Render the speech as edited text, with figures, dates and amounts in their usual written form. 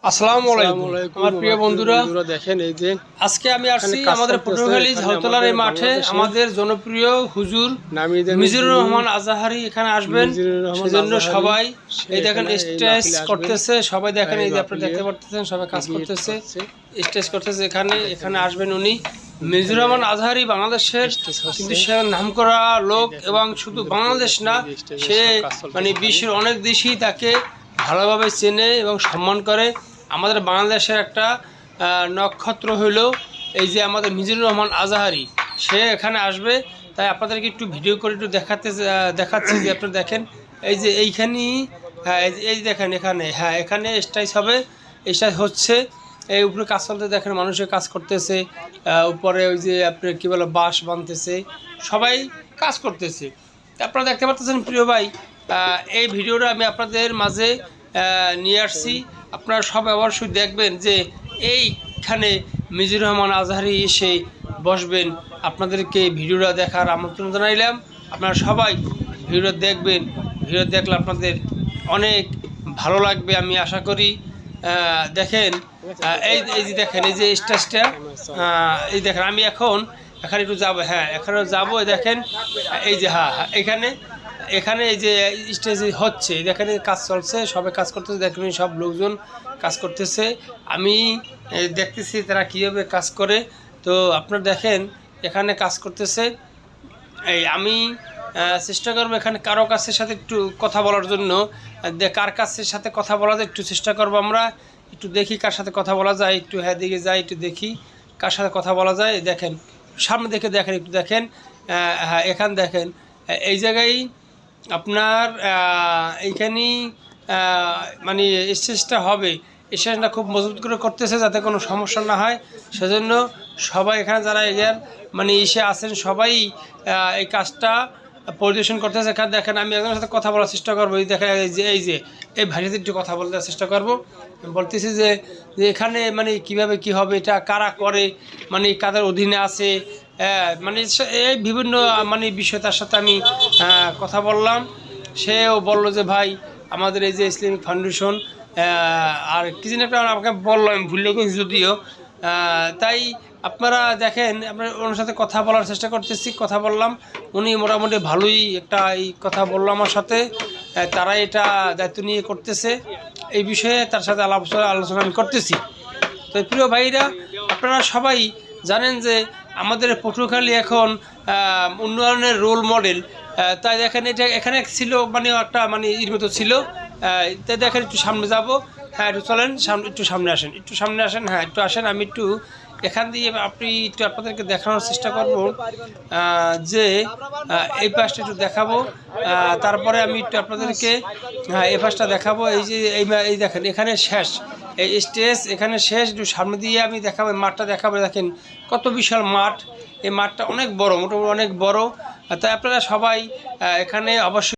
আসসালামু আলাইকুম আমার প্রিয় বন্ধুরা, দেখেন এই যে আজকে আমি আসছি আমাদের পটুয়াখালী ঝাউতলার এই মাঠে। আমাদের জনপ্রিয় হুজুর মিজানুর রহমান আজাহারি এখানে আসবেন, সেজন্য সবাই এই দেখেন স্টেজ করতেছে। সবাই দেখেন, এই যে আপনারা দেখতে পাচ্ছেন সবাই কাজ করতেছে, স্টেজ করতেছে। এখানে আসবেন উনি। মিজানুর রহমান আজহারি বাংলাদেশের কিন্তু সে নামকরা লোক, এবং শুধু বাংলাদেশ না, সে মানে বিশ্বের অনেক দেশই তাকে ভালোভাবে চেনে এবং সম্মান করে। আমাদের বাংলাদেশের একটা নক্ষত্র হলো এই যে আমাদের মিজানুর রহমান আজাহারি, সে এখানে আসবে। তাই আপনাদেরকে একটু ভিডিও করে একটু দেখাচ্ছি যে আপনারা দেখেন, এই যে এইখানেই, হ্যাঁ এই দেখেন এখানে, হ্যাঁ এখানে স্টেজ হবে, স্টেজ হচ্ছে। এই উপরে কাজ চলতে দেখেন, মানুষের কাজ করতেছে, উপরে ওই যে আপনার কী বলে বাঁশ বাঁধতেছে, সবাই কাজ করতেছে। আপনারা দেখতে পাচ্ছেন প্রিয় ভাই, এই ভিডিওটা আমি আপনাদের মাঝে নিয়ে আসছি। আপনারা সবাই অবশ্যই দেখবেন যে এইখানে মিজানুর রহমান আজহারি এসে বসবেন। আপনাদেরকে ভিডিওটা দেখার আমন্ত্রণ জানাইলাম। আপনারা সবাই ভিডিও দেখবেন, ভিডিও দেখলে আপনাদের অনেক ভালো লাগবে আমি আশা করি। দেখেন এই যে দেখেন এই যে স্টেজটা, এই দেখেন আমি এখানে একটু যাবো, হ্যাঁ এখানে যাবো। দেখেন এই যে হ্যাঁ এখানে এই যে স্টেজ হচ্ছে, এখানে কাজ চলছে, সবাই কাজ করতেছে। দেখেন সব লোকজন কাজ করতেছে, আমি দেখতেছি তারা কীভাবে কাজ করে। তো আপনারা দেখেন এখানে কাজ করতেছে। এই আমি চেষ্টা করবো এখানে কারো কাছের সাথে একটু কথা বলার জন্য, কার কাছের সাথে কথা বলার একটু চেষ্টা করবো। আমরা একটু দেখি কার সাথে কথা বলা যায়, একটু হ্যাঁ দিকে যাই, একটু দেখি কার সাথে কথা বলা যায়। দেখেন সামনে দেখেন একটু দেখেন, হ্যাঁ এখান দেখেন এই জায়গায় আপনার এইখানেই মানে স্টেজটা হবে। স্টেজটা খুব মজবুত করে করতেছে যাতে কোনো সমস্যা না হয়, সেজন্য সবাই এখানে যারা এগিয়ে মানে এসে আছেন সবাই এই কাজটা পরিদর্শন করতেছে। এখানে দেখেন আমি একজনের সাথে কথা বলার চেষ্টা করবো। এই দেখেন এই ভাইয়ের একটু কথা বলতে চেষ্টা করবো। বলতেছি যে এখানে মানে কিভাবে কি হবে, এটা কারা করে, মানে কাদের অধীনে আছে, মানে এই বিভিন্ন মানে বিষয় তার সাথে আমি কথা বললাম। সেও বলল যে ভাই আমাদের এই যে ইসলামিক ফাউন্ডেশন আর কি যেন একটা আমাকে বললো, আমি ভুলে গেছি যদিও। তাই আপনারা দেখেন, আমরা ওনার সাথে কথা বলার চেষ্টা করতেছি, কথা বললাম। উনি মোটামুটি ভালোই একটা এই কথা বললো আমার সাথে। তারা এটা দায়িত্ব নিয়ে করতেছে, এই বিষয়ে তার সাথে আলোচনা আমি করতেছি। তো প্রিয় ভাইরা, আপনারা সবাই জানেন যে আমাদের পটুয়াখালী এখন উন্নয়নের রোল মডেল। তাই দেখেন এটা এখানে ছিল মানে একটা মানে এর মতো ছিল। তাই দেখেন একটু সামনে যাব, হ্যাঁ একটু চলেন সামনে, একটু সামনে আসেন, হ্যাঁ একটু আসেন। আমি একটু এখান দিয়ে একটু আপনাদেরকে দেখানোর চেষ্টা করব যে এই পাশটা একটু দেখাবো। তারপরে আমি একটু আপনাদেরকে এই পাশটা দেখাবো। এই যে এই দেখেন এখানে শেষ, এই স্টেজ এখানে শেষ। একটু সামনে দিয়ে আমি দেখাবো, মাঠটা দেখাবো। দেখেন কত বিশাল মাঠ, এই মাঠটা অনেক বড়, মোটামুটি অনেক বড়। তাই আপনারা সবাই এখানে অবশ্যই